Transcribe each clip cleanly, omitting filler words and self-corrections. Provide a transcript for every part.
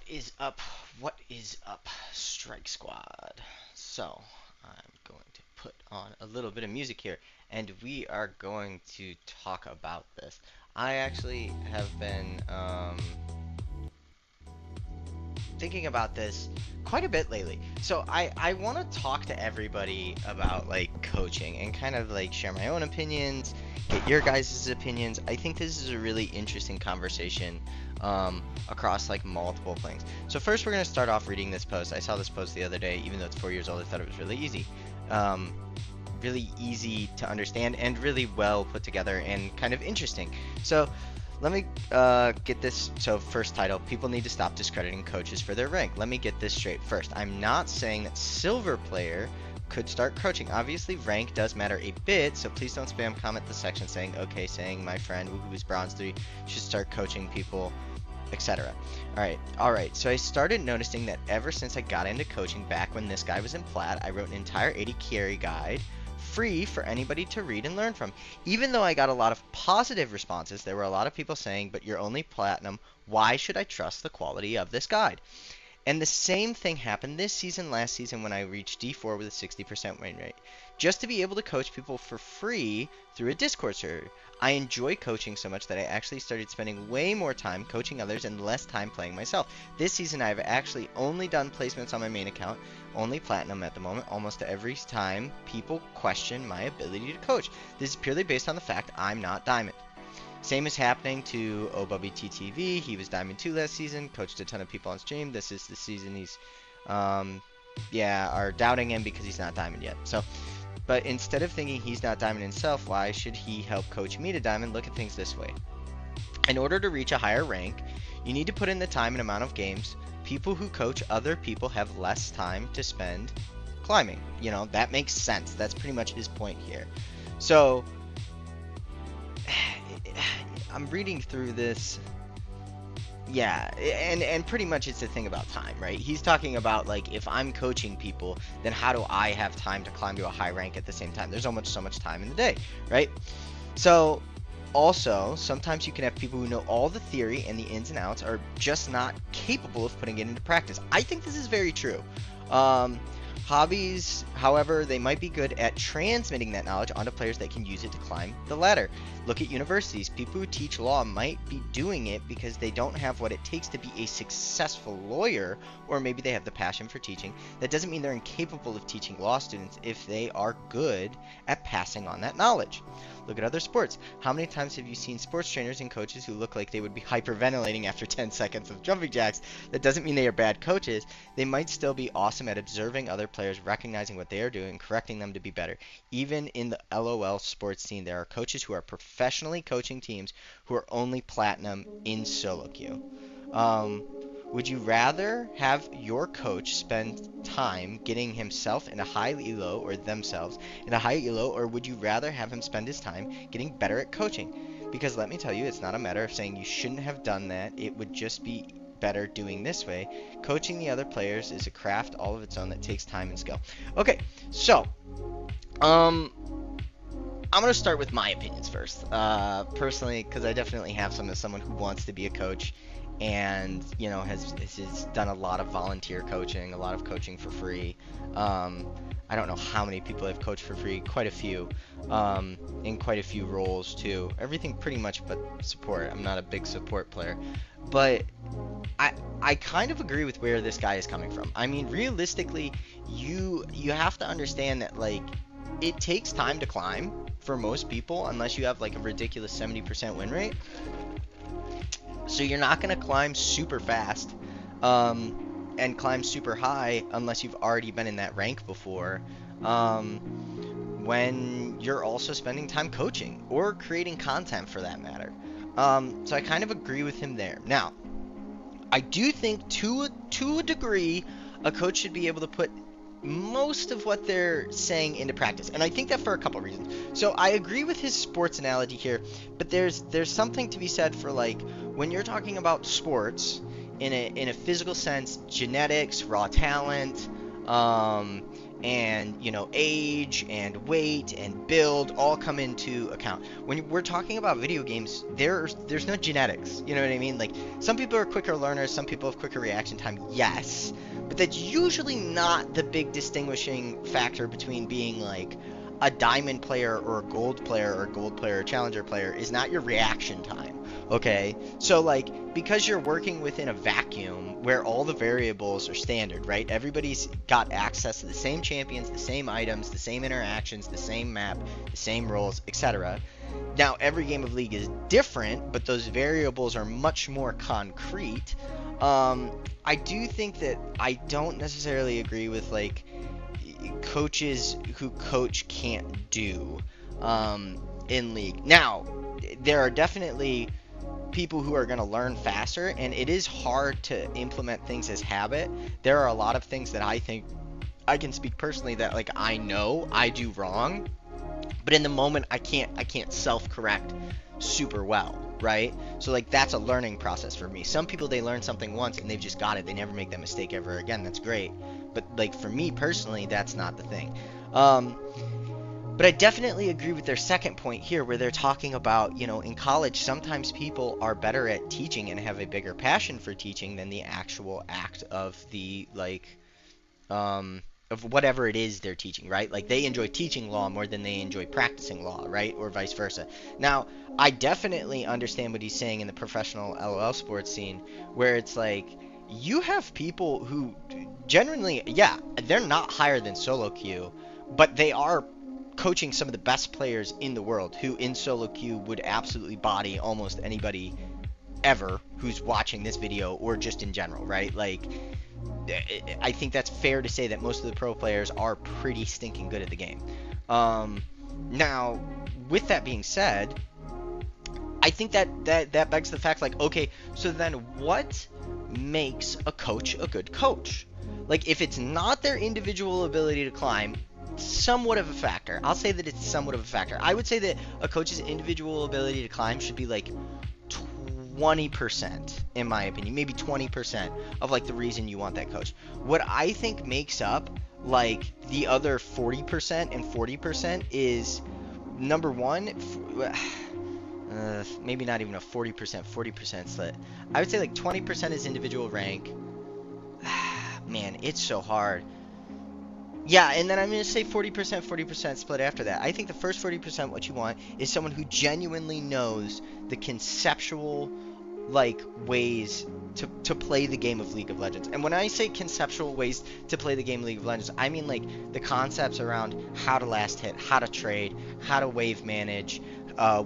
is up? What is up, Strike Squad? So, I'm going to put on a little bit of music here, and we are going to talk about this. I actually have been thinking about this quite a bit lately. So I want to talk to everybody about like coaching and kind of like share my own opinions, get your guys' opinions. I think this is a really interesting conversation across like multiple things. So first we're gonna start off reading this post. I saw this post the other day, even though it's 4 years old. I thought it was really easy. Um, really easy to understand and really well put together and kind of interesting. So let me get this. So, first title: People need to stop discrediting coaches for their rank. Let me get this straight first. I'm not saying that silver player could start coaching. Obviously, rank does matter a bit, so please don't spam comment the section saying, okay, saying my friend who is bronze 3 should start coaching people, etc. Alright, so I started noticing that ever since I got into coaching back when this guy was in plat, I wrote an entire 80 carry guide free for anybody to read and learn from. Even though I got a lot of positive responses, there were a lot of people saying, but you're only platinum, why should I trust the quality of this guide? And the same thing happened this season, last season, when I reached D4 with a 60% win rate. Just to be able to coach people for free through a Discord server. I enjoy coaching so much that I actually started spending way more time coaching others and less time playing myself. This season I've actually only done placements on my main account, only platinum at the moment, almost every time people question my ability to coach. This is purely based on the fact I'm not diamond. Same is happening to OWBTTV. He was Diamond 2 last season, coached a ton of people on stream. This is the season he's, are doubting him because he's not Diamond yet. So, but instead of thinking he's not Diamond himself, why should he help coach me to Diamond? Look at things this way. In order to reach a higher rank, you need to put in the time and amount of games. People who coach other people have less time to spend climbing. You know, that makes sense. That's pretty much his point here. So, I'm reading through this. Yeah, and pretty much it's the thing about time, right? He's talking about like if I'm coaching people, then how do I have time to climb to a high rank at the same time? There's almost so much time in the day, right? So also, sometimes you can have people who know all the theory and the ins and outs are just not capable of putting it into practice. I think this is very true. Um, Hobbies, however, they might be good at transmitting that knowledge onto players that can use it to climb the ladder. Look at universities. People who teach law might be doing it because they don't have what it takes to be a successful lawyer, or maybe they have the passion for teaching. That doesn't mean they're incapable of teaching law students if they are good at passing on that knowledge. Look at other sports. How many times have you seen sports trainers and coaches who look like they would be hyperventilating after 10 seconds of jumping jacks? That doesn't mean they are bad coaches. They might still be awesome at observing other players, recognizing what they are doing, and correcting them to be better. Even in the LOL sports scene, there are coaches who are professionally coaching teams who are only platinum in solo queue. Um, would you rather have your coach spend time getting himself in a high elo or themselves in a high elo, or would you rather have him spend his time getting better at coaching? Because let me tell you, it's not a matter of saying you shouldn't have done that. It would just be better doing this way. Coaching the other players is a craft all of its own that takes time and skill. Okay, so um, I'm gonna start with my opinions first. Personally, because I definitely have some as someone who wants to be a coach, and you know has done a lot of volunteer coaching, a lot of coaching for free. I don't know how many people I've coached for free, quite a few, in quite a few roles too. Everything pretty much but support. I'm not a big support player, but I I kind of agree with where this guy is coming from. I mean, realistically, you have to understand that like it takes time to climb for most people unless you have like a ridiculous 70% win rate. So you're not going to climb super fast and climb super high unless you've already been in that rank before. Um, when you're also spending time coaching or creating content for that matter. So I kind of agree with him there. Now, I do think to a degree, a coach should be able to put most of what they're saying into practice. And I think that for a couple of reasons. So I agree with his sports analogy here, but there's something to be said for like when you're talking about sports in a physical sense, genetics, raw talent, um, and age and weight and build all come into account. When we're talking about video games, there's no genetics. You know what I mean? Like, some people are quicker learners, some people have quicker reaction time, yes, but that's usually not the big distinguishing factor between being like a diamond player or a gold player, or a gold player or challenger player, is not your reaction time. Okay, so like, because you're working within a vacuum where all the variables are standard, right? Everybody's got access to the same champions, the same items, the same interactions, the same map, the same roles, etc. Now, every game of League is different, but those variables are much more concrete. I do think that I don't necessarily agree with like coaches who coach can't do in League. Now, there are definitely people who are going to learn faster, and it is hard to implement things as habit. There are a lot of things that I think I can speak personally that like I know I do wrong, but in the moment I can't self-correct super well, right? So like, that's a learning process for me. Some people, they learn something once and they've just got it, they never make that mistake ever again. That's great, but like for me personally, that's not the thing. But I definitely agree with their second point here, where they're talking about, in college, sometimes people are better at teaching and have a bigger passion for teaching than the actual act of the, like, of whatever it is they're teaching, right? Like, they enjoy teaching law more than they enjoy practicing law, right? Or vice versa. Now, I definitely understand what he's saying in the professional LOL sports scene, where it's like, you have people who genuinely, yeah, they're not higher than solo queue, but they are coaching some of the best players in the world, who in solo queue would absolutely body almost anybody ever who's watching this video, or just in general, right? Like, I think that's fair to say that most of the pro players are pretty stinking good at the game. Now, with that being said, I think that begs the fact, like, okay, so then what makes a coach a good coach? Like, if it's not their individual ability to climb, somewhat of a factor. I'll say that it's somewhat of a factor. I would say that a coach's individual ability to climb should be like 20%, in my opinion, maybe 20% of like the reason you want that coach. What I think makes up like the other 40% and 40% is, number one, maybe not even a 40% split. I would say like 20% is individual rank. Man, it's so hard. Yeah, and then I'm going to say 40% split after that. I think the first 40%, what you want is someone who genuinely knows the conceptual, like, ways to play the game of League of Legends. And when I say conceptual ways to play the game of League of Legends, I mean, like, the concepts around how to last hit, how to trade, how to wave manage,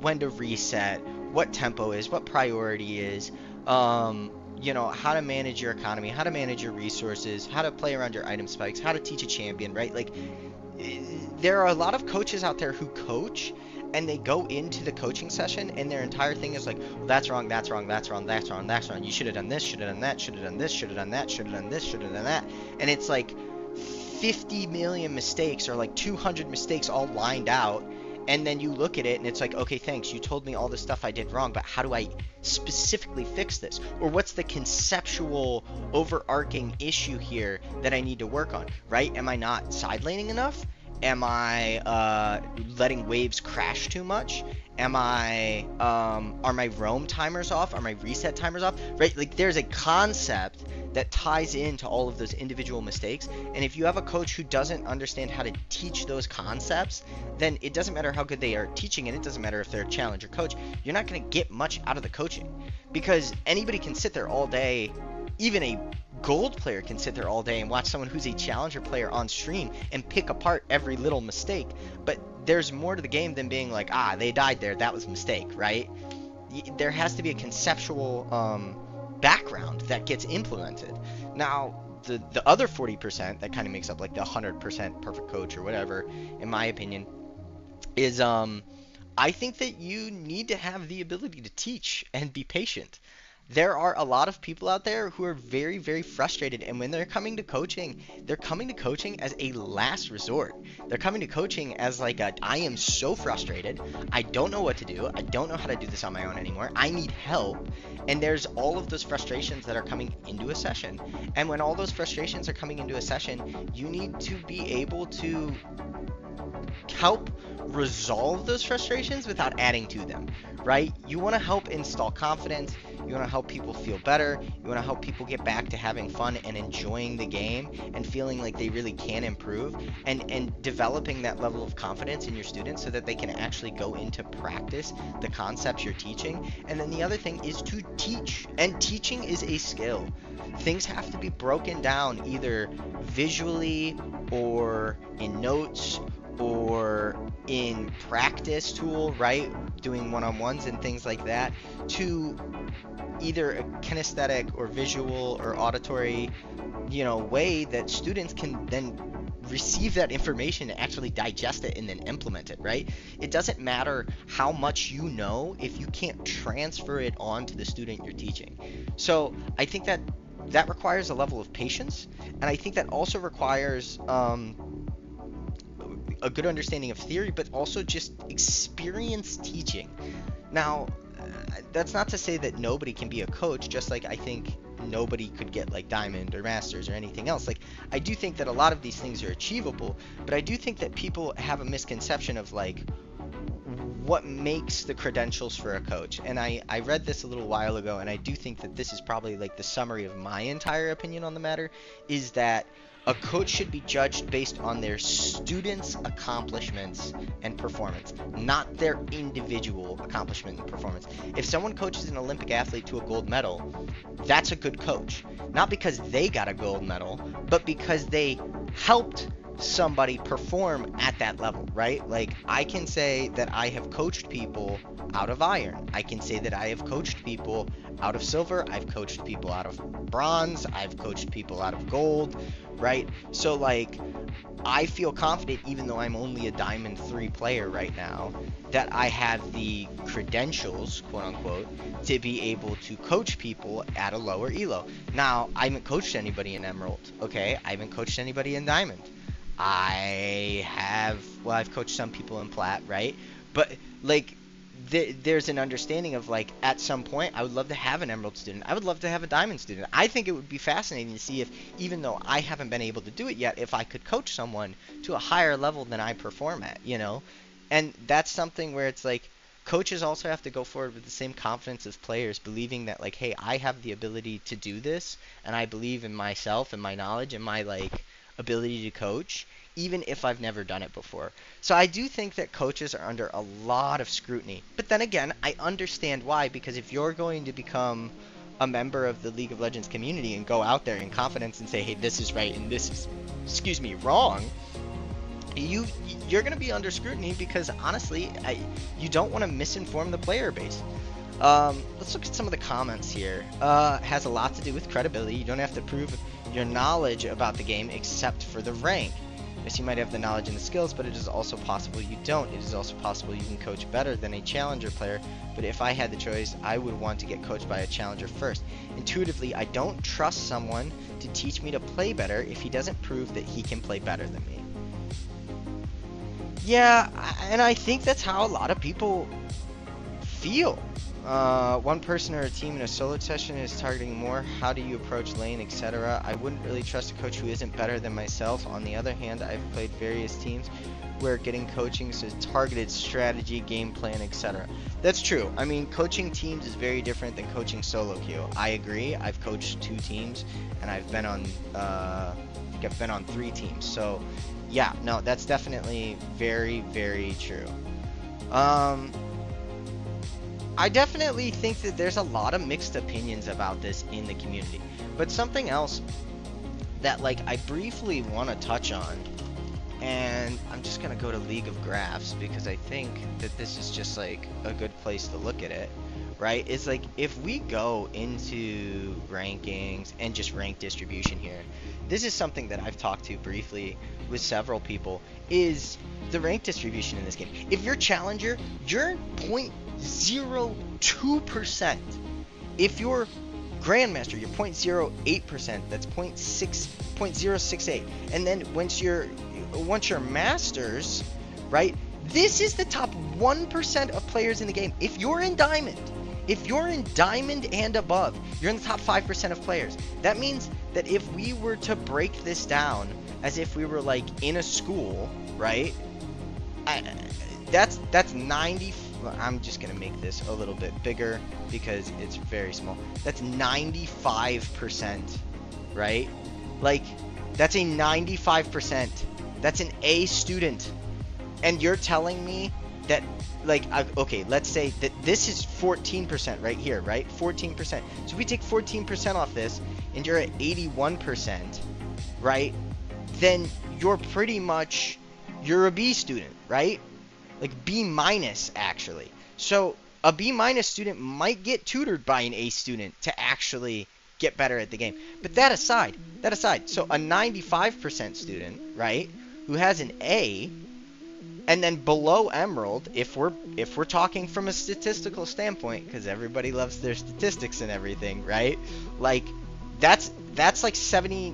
when to reset, what tempo is, what priority is, how to manage your economy, how to manage your resources, how to play around your item spikes, how to teach a champion, right? Like, there are a lot of coaches out there who coach, and they go into the coaching session, and their entire thing is like, well, that's wrong, that's wrong, that's wrong, that's wrong, that's wrong. You should have done this, should have done that, should have done this, should have done that, should have done this, should have done that. And it's like 50 million mistakes, or like 200 mistakes all lined out. And then you look at it and it's like, okay, thanks, you told me all the stuff I did wrong, but how do I specifically fix this? Or what's the conceptual overarching issue here that I need to work on, right? Am I not side laning enough? Am I letting waves crash too much? Are my roam timers off? Are my reset timers off? Right? Like, there's a concept that ties into all of those individual mistakes. And if you have a coach who doesn't understand how to teach those concepts, then it doesn't matter how good they are teaching, and it doesn't matter if they're a challenger coach. You're not going to get much out of the coaching, because anybody can sit there all day. Even a gold player can sit there all day and watch someone who's a challenger player on stream and pick apart every little mistake. But there's more to the game than being like, they died there, that was a mistake, right? There has to be a conceptual background that gets implemented. Now, the other 40% that kind of makes up like the 100% perfect coach or whatever, in my opinion, is I think that you need to have the ability to teach and be patient. there are a lot of people out there who are very, very frustrated. And when they're coming to coaching, they're coming to coaching as a last resort. They're coming to coaching as like I am so frustrated. I don't know what to do. I don't know how to do this on my own anymore. I need help. And there's all of those frustrations that are coming into a session. And when all those frustrations are coming into a session, you need to be able to help resolve those frustrations without adding to them, right? You want to help install confidence. You want to help people feel better. You want to help people get back to having fun and enjoying the game and feeling like they really can improve, and developing that level of confidence in your students so that they can actually go into practice the concepts you're teaching. And then the other thing is to teach. And teaching is a skill. Things have to be broken down either visually or in notes or in practice tool, right? Doing one-on-ones and things like that, to either a kinesthetic or visual or auditory, way that students can then receive that information and actually digest it and then implement it, right? It doesn't matter how much you know if you can't transfer it on to the student you're teaching. So I think that requires a level of patience, and I think that also requires a good understanding of theory, but also just experience teaching. Now, that's not to say that nobody can be a coach, just like I think nobody could get like Diamond or Masters or anything else. Like, I do think that a lot of these things are achievable, but I do think that people have a misconception of like what makes the credentials for a coach. And I read this a little while ago, and I do think that this is probably like the summary of my entire opinion on the matter, is that a coach should be judged based on their students' accomplishments and performance, not their individual accomplishment and performance. If someone coaches an Olympic athlete to a gold medal, that's a good coach. Not because they got a gold medal, but because they helped somebody perform at that level, right? Like, I can say that I have coached people out of iron. I can say that I have coached people out of silver. I've coached people out of bronze. I've coached people out of gold, right? So, like, I feel confident, even though I'm only a Diamond 3 player right now, that I have the credentials, quote unquote, to be able to coach people at a lower elo. Now, I haven't coached anybody in Emerald, okay? I haven't coached anybody in Diamond. I've coached some people in Plat, right? But, like, there's an understanding of, like, at some point, I would love to have an Emerald student. I would love to have a Diamond student. I think it would be fascinating to see if, even though I haven't been able to do it yet, if I could coach someone to a higher level than I perform at, And that's something where it's like, coaches also have to go forward with the same confidence as players, believing that, like, hey, I have the ability to do this, and I believe in myself and my knowledge and my, like, ability to coach, even if I've never done it before. So I do think that coaches are under a lot of scrutiny. But then again, I understand why, because if you're going to become a member of the League of Legends community and go out there in confidence and say, hey, this is right and this is, wrong, you're going to be under scrutiny because, honestly, you don't want to misinform the player base. Let's look at some of the comments here. Has a lot to do with credibility. You don't have to prove your knowledge about the game except for the rank. Yes, you might have the knowledge and the skills, but it is also possible you don't. It is also possible you can coach better than a challenger player, but if I had the choice, I would want to get coached by a challenger first. Intuitively, I don't trust someone to teach me to play better if he doesn't prove that he can play better than me. Yeah, and I think that's how a lot of people feel. One person or a team in a solo session is targeting more. How do you approach lane, etc.? I wouldn't really trust a coach who isn't better than myself. On the other hand, I've played various teams where getting coaching is targeted strategy, game plan, etc. That's true. I mean, coaching teams is very different than coaching solo queue. I agree. I've coached 2 teams, and I've been on, I think I've been on 3 teams. So, yeah, no, that's definitely very, very true. I definitely think that there's a lot of mixed opinions about this in the community. But something else that, like, I briefly want to touch on, and I'm just going to go to League of Graphs because I think that this is just, like, a good place to look at it, right? It's like, if we go into rankings and just rank distribution here, this is something that I've talked to briefly with several people, is the rank distribution in this game. If you're challenger, you're 0.02% If you're Grandmaster, you're 0.08%. That's 0.68. And then once you're Masters, right? This is the top 1% of players in the game. If you're in Diamond and above, you're in the top 5% of players. That means that if we were to break this down as if we were like in a school, right? That's 90. I'm just gonna make this a little bit bigger because it's very small. That's 95%, right? Like, that's a 95%. That's an A student. And you're telling me that, like, okay, let's say that this is 14% right here, right? 14%. So we take 14% off this, and you're at 81%, right? Then you're a B student, right? Like B minus, actually. So a B minus student might get tutored by an A student to actually get better at the game. But that aside, so a 95% student, right, who has an A, and then below Emerald, if we're talking from a statistical standpoint, because everybody loves their statistics and everything, right? Like, that's like 70.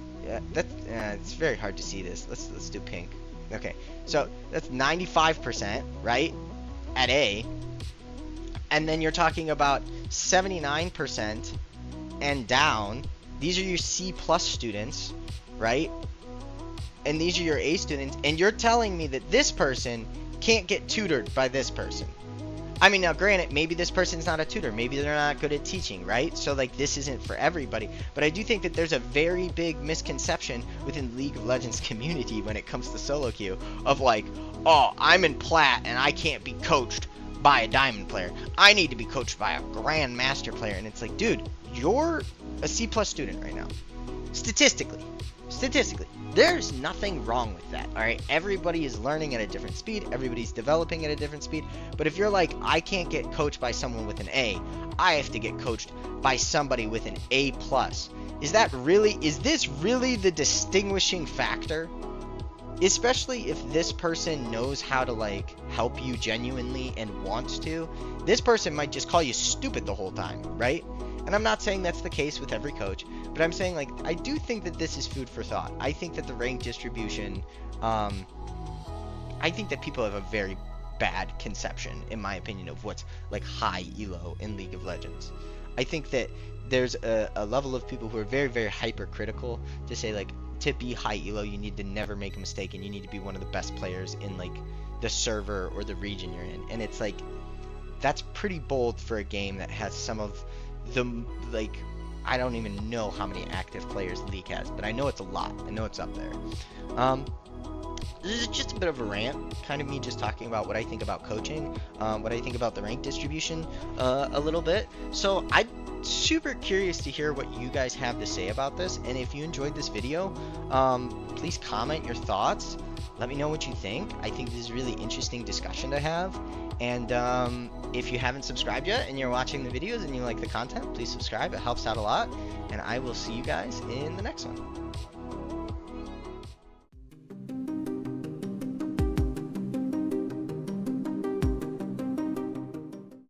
It's very hard to see this. Let's do pink. Okay, so that's 95%, right, at A, and then you're talking about 79% and down. These are your C plus students, right? And these are your A students, and you're telling me that this person can't get tutored by this person. I mean, now granted, maybe this person's not a tutor, maybe they're not good at teaching, right? So like, this isn't for everybody, but I do think that there's a very big misconception within League of Legends community when it comes to solo queue of like, oh, I'm in plat and I can't be coached by a diamond player. I need to be coached by a grandmaster player. And it's like, dude, you're a C plus student right now. Statistically, there's nothing wrong with that, all right? Everybody is learning at a different speed. Everybody's developing at a different speed. But if you're like, I can't get coached by someone with an A, I have to get coached by somebody with an A plus. Is this really the distinguishing factor? Especially if this person knows how to like help you genuinely and wants to. This person might just call you stupid the whole time, right? And I'm not saying that's the case with every coach, but I'm saying, like, I do think that this is food for thought. I think that the rank distribution, I think that people have a very bad conception, in my opinion, of what's, like, high elo in League of Legends. I think that there's a level of people who are very, very hypercritical to say, like, to be high elo, you need to never make a mistake, and you need to be one of the best players in, like, the server or the region you're in. And it's, like, that's pretty bold for a game that has some of the, like, I don't even know how many active players League has, but I know it's a lot. I know it's up there. This is just a bit of a rant, kind of me just talking about what I think about coaching, what I think about the rank distribution a little bit. So I'm super curious to hear what you guys have to say about this, and if you enjoyed this video, please comment your thoughts. Let me know what you think. I think this is a really interesting discussion to have. And if you haven't subscribed yet and you're watching the videos and you like the content, please subscribe. It helps out a lot. And I will see you guys in the next one.